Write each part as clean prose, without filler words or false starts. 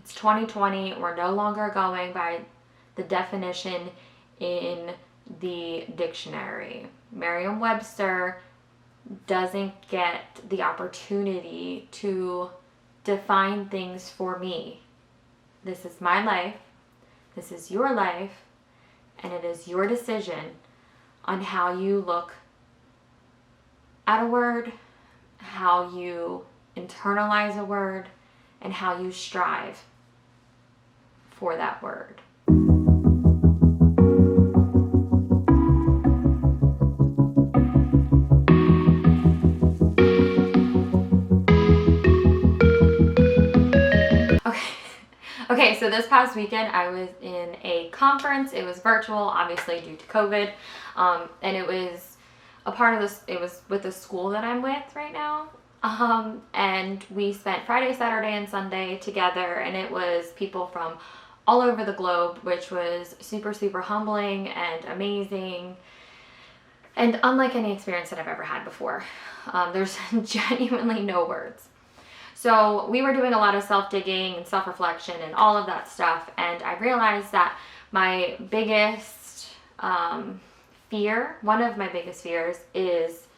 It's 2020. We're no longer going by the definition in the dictionary. Merriam-Webster doesn't get the opportunity to define things for me. This is my life. This is your life. And it is your decision on how you look at a word, how you internalize a word, and how you strive for that word. Okay, so this past weekend I was in a conference. It was virtual, obviously due to COVID, and it was a part of this. It was with the school that I'm with right now, and we spent Friday, Saturday, and Sunday together, and it was people from all over the globe, which was super, super humbling and amazing, and unlike any experience that I've ever had before. There's genuinely no words. So we were doing a lot of self-digging and self-reflection and all of that stuff, and I realized that my biggest fear, one of my biggest fears, is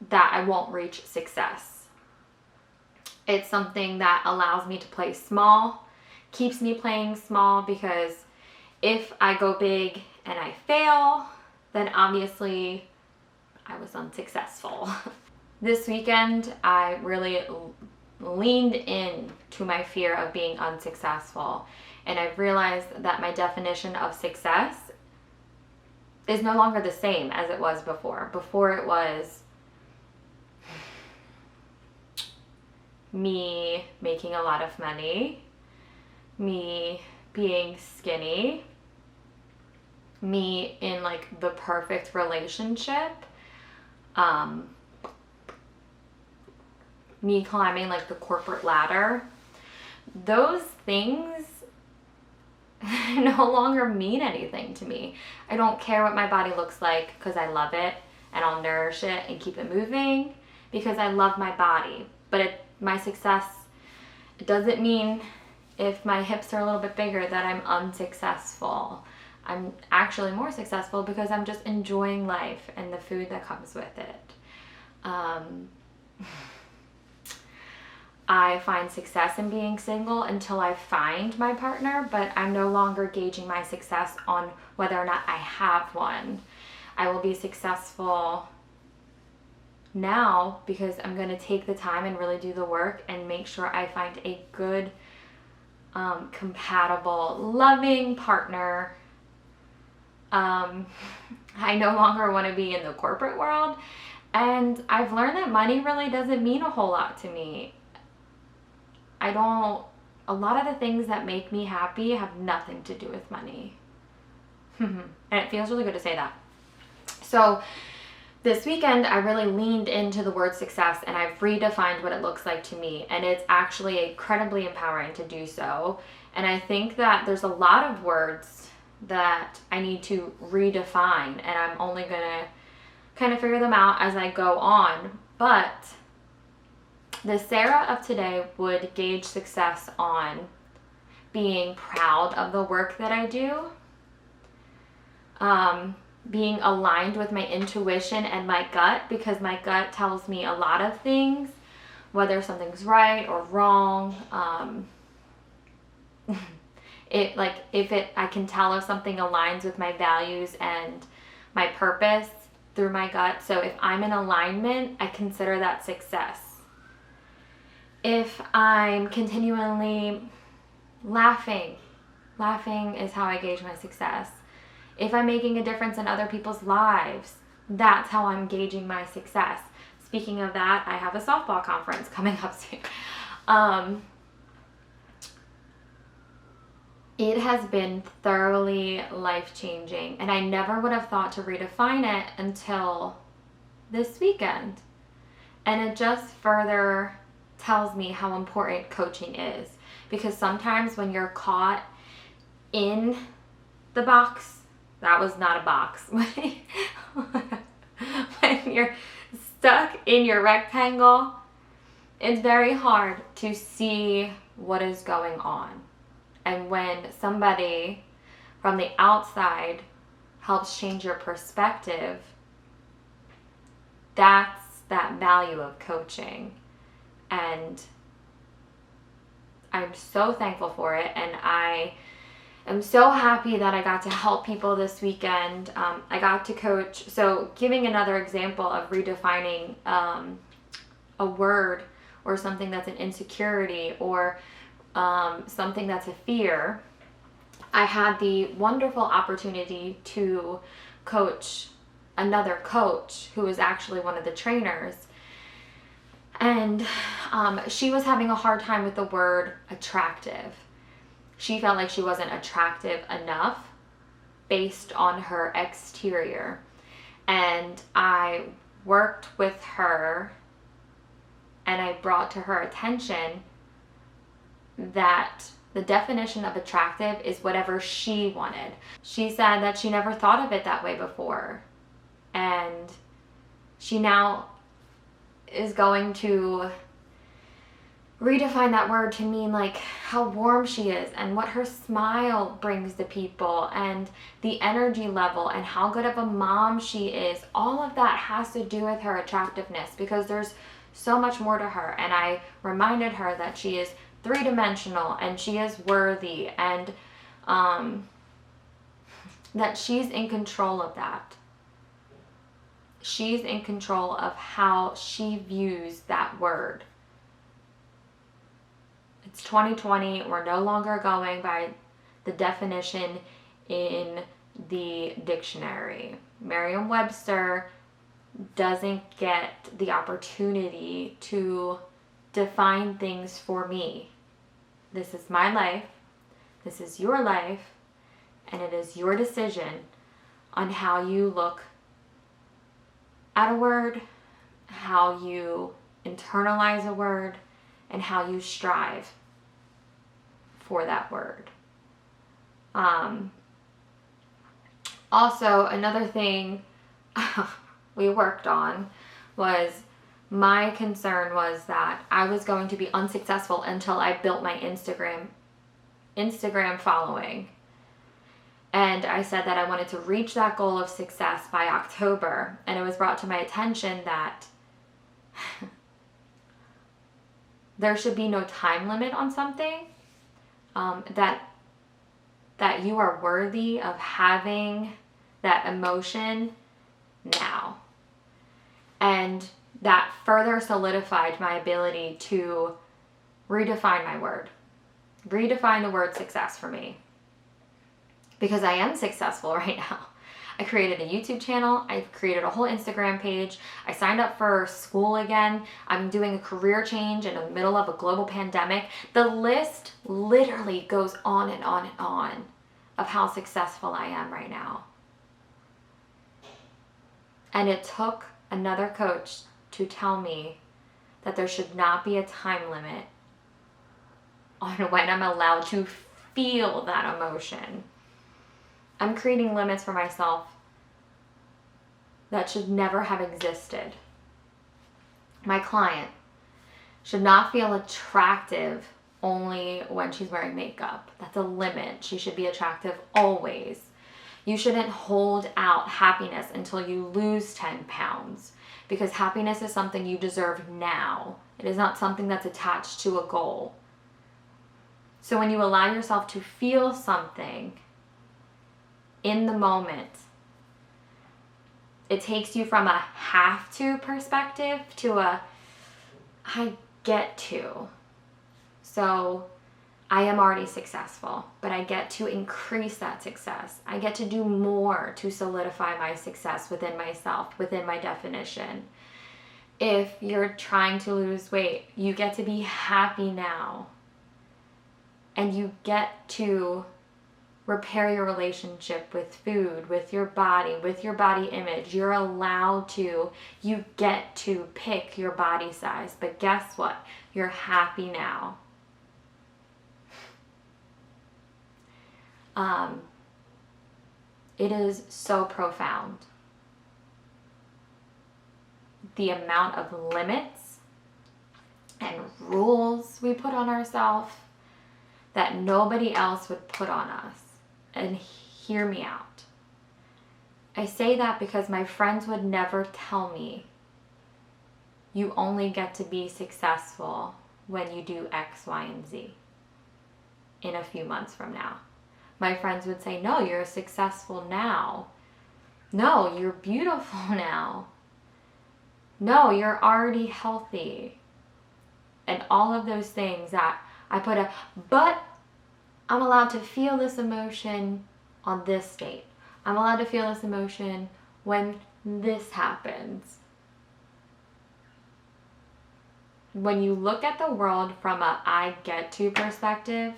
that I won't reach success. It's something that allows me to play small, keeps me playing small, because if I go big and I fail, then obviously I was unsuccessful. This weekend, I really leaned in to my fear of being unsuccessful, and I've realized that my definition of success is no longer the same as it was before. Before it was me making a lot of money, me being skinny, me in like the perfect relationship, me climbing like the corporate ladder. Those things no longer mean anything to me. I don't care what my body looks like because I love it, and I'll nourish it and keep it moving because I love my body. But my success, it doesn't mean if my hips are a little bit bigger that I'm unsuccessful. I'm actually more successful because I'm just enjoying life and the food that comes with it. I find success in being single until I find my partner, but I'm no longer gauging my success on whether or not I have one. I will be successful now because I'm going to take the time and really do the work and make sure I find a good, compatible, loving partner. I no longer want to be in the corporate world, and I've learned that money really doesn't mean a whole lot to me. A lot of the things that make me happy have nothing to do with money. And it feels really good to say that. So this weekend, I really leaned into the word success, and I've redefined what it looks like to me. And it's actually incredibly empowering to do so. And I think that there's a lot of words that I need to redefine, and I'm only going to kind of figure them out as I go on. But the Sarah of today would gauge success on being proud of the work that I do, being aligned with my intuition and my gut, because my gut tells me a lot of things, whether something's right or wrong. I can tell if something aligns with my values and my purpose through my gut. So if I'm in alignment, I consider that success. If I'm continually laughing is how I gauge my success. If I'm making a difference in other people's lives, that's how I'm gauging my success. Speaking of that, I have a softball conference coming up soon. It has been thoroughly life-changing, and I never would have thought to redefine it until this weekend. And it just further tells me how important coaching is, because sometimes when you're caught in the box, that was not a box, when you're stuck in your rectangle, it's very hard to see what is going on. And when somebody from the outside helps change your perspective, that's that value of coaching. And I'm so thankful for it, and I am so happy that I got to help people this weekend. I got to coach, so giving another example of redefining a word or something that's an insecurity or something that's a fear. I had the wonderful opportunity to coach another coach who was actually one of the trainers. And she was having a hard time with the word attractive. She felt like she wasn't attractive enough based on her exterior. And I worked with her and I brought to her attention that the definition of attractive is whatever she wanted. She said that she never thought of it that way before. And she now is going to redefine that word to mean like how warm she is and what her smile brings to people and the energy level and how good of a mom she is. All of that has to do with her attractiveness, because there's so much more to her. And I reminded her that she is three-dimensional and she is worthy, and that she's in control of that. She's in control of how she views that word. It's 2020. We're no longer going by the definition in the dictionary. Merriam-Webster doesn't get the opportunity to define things for me. This is my life. This is your life. And it is your decision on how you look at a word, how you internalize a word, and how you strive for that word. Also, another thing we worked on was, my concern was that I was going to be unsuccessful until I built my Instagram following. And I said that I wanted to reach that goal of success by October. And it was brought to my attention that there should be no time limit on something. That you are worthy of having that emotion now. And that further solidified my ability to redefine my word. Redefine the word success for me. Because I am successful right now. I created a YouTube channel. I've created a whole Instagram page. I signed up for school again. I'm doing a career change in the middle of a global pandemic. The list literally goes on and on and on of how successful I am right now. And it took another coach to tell me that there should not be a time limit on when I'm allowed to feel that emotion. I'm creating limits for myself that should never have existed. My client should not feel attractive only when she's wearing makeup. That's a limit. She should be attractive always. You shouldn't hold out happiness until you lose 10 pounds, because happiness is something you deserve now. It is not something that's attached to a goal. So when you allow yourself to feel something in the moment, it takes you from a have to perspective to a I get to. So I am already successful, but I get to increase that success. I get to do more to solidify my success within myself, within my definition. If you're trying to lose weight, you get to be happy now. And you get to repair your relationship with food, with your body image. You're allowed to. You get to pick your body size. But guess what? You're happy now. It is so profound. The amount of limits and rules we put on ourselves that nobody else would put on us. And hear me out. I say that because my friends would never tell me, you only get to be successful when you do X, Y, and Z in a few months from now. My friends would say, no, you're successful now. No, you're beautiful now. No, you're already healthy. And all of those things that I put but I'm allowed to feel this emotion on this date. I'm allowed to feel this emotion when this happens. When you look at the world from a I get to perspective,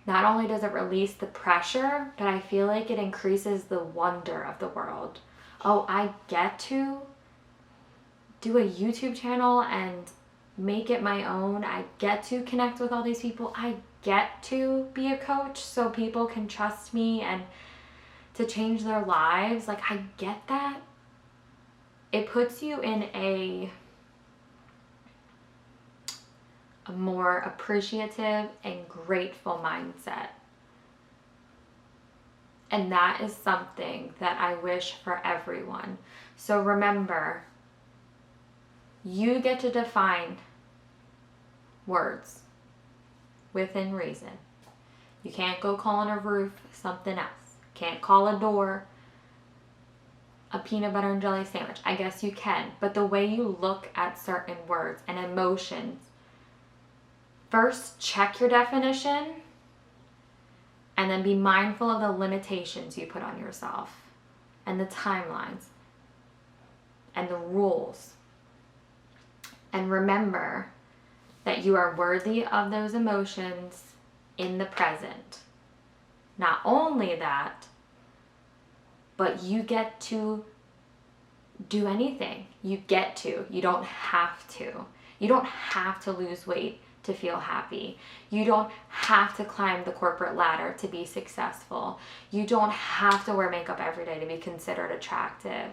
not only does it release the pressure, but I feel like it increases the wonder of the world. Oh, I get to do a YouTube channel and make it my own. I get to connect with all these people. I get to be a coach so people can trust me and to change their lives. Like, I get that. It puts you in a more appreciative and grateful mindset. And that is something that I wish for everyone. So remember, you get to define words within reason. You can't go calling a roof something else. Can't call a door a peanut butter and jelly sandwich. I guess you can, but the way you look at certain words and emotions, first check your definition and then be mindful of the limitations you put on yourself and the timelines and the rules. And remember that you are worthy of those emotions in the present. Not only that, but you get to do anything. You get to. You don't have to. You don't have to lose weight to feel happy. You don't have to climb the corporate ladder to be successful. You don't have to wear makeup every day to be considered attractive.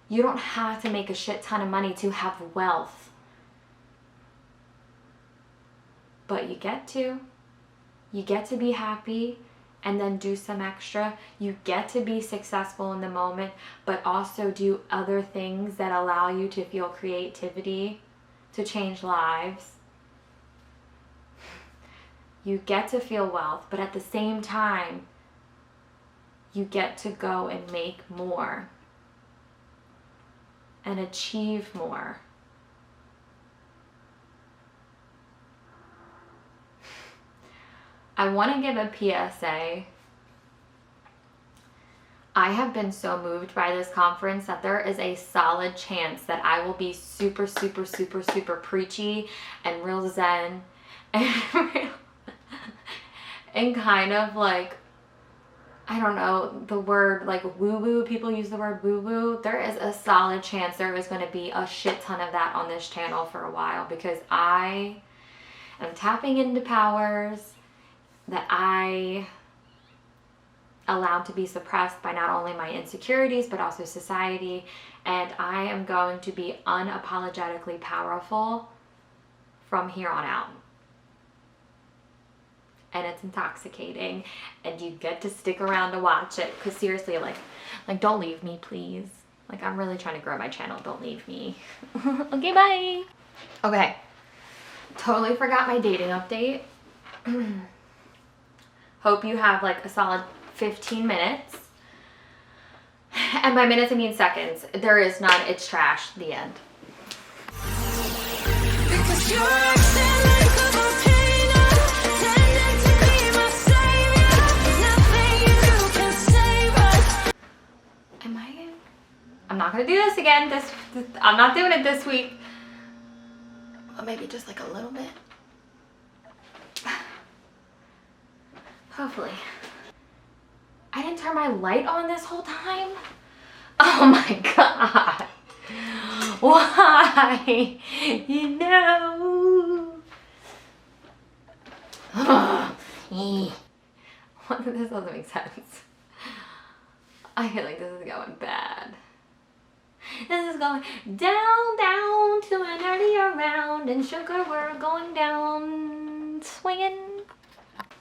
You don't have to make a shit ton of money to have wealth. But you get to. You get to be happy and then do some extra. You get to be successful in the moment, but also do other things that allow you to feel creativity, to change lives. You get to feel wealth, but at the same time, you get to go and make more and achieve more. I want to give a PSA. I have been so moved by this conference that there is a solid chance that I will be super, super, super, super preachy and real zen and and kind of like, I don't know, the word like woo-woo, people use the word woo-woo. There is a solid chance there is going to be a shit ton of that on this channel for a while, because I am tapping into powers that I allowed to be suppressed by not only my insecurities, but also society. And I am going to be unapologetically powerful from here on out. And it's intoxicating, and you get to stick around to watch it, because seriously, like don't leave me, please. Like, I'm really trying to grow my channel. Don't leave me. Okay, bye. Okay, totally forgot my dating update. Hope you have like a solid 15 minutes. And by minutes I mean seconds. There is none. It's trash. The end. Because you're like a volcano, tending to be my savior. Nothing you can save us. I'm not gonna do this again. I'm not doing it this week. Or maybe just like a little bit. Hopefully. I didn't turn my light on this whole time? Oh my god. Why? You know. This doesn't make sense. I feel like this is going bad. This is going down, down to an earlier round, and sugar, we're going down. swinging.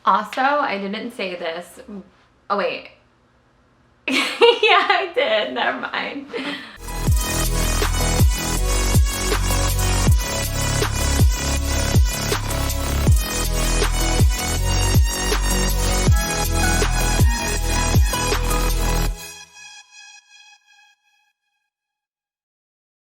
Also, I didn't say this. Oh, wait. Yeah, I did. Never mind.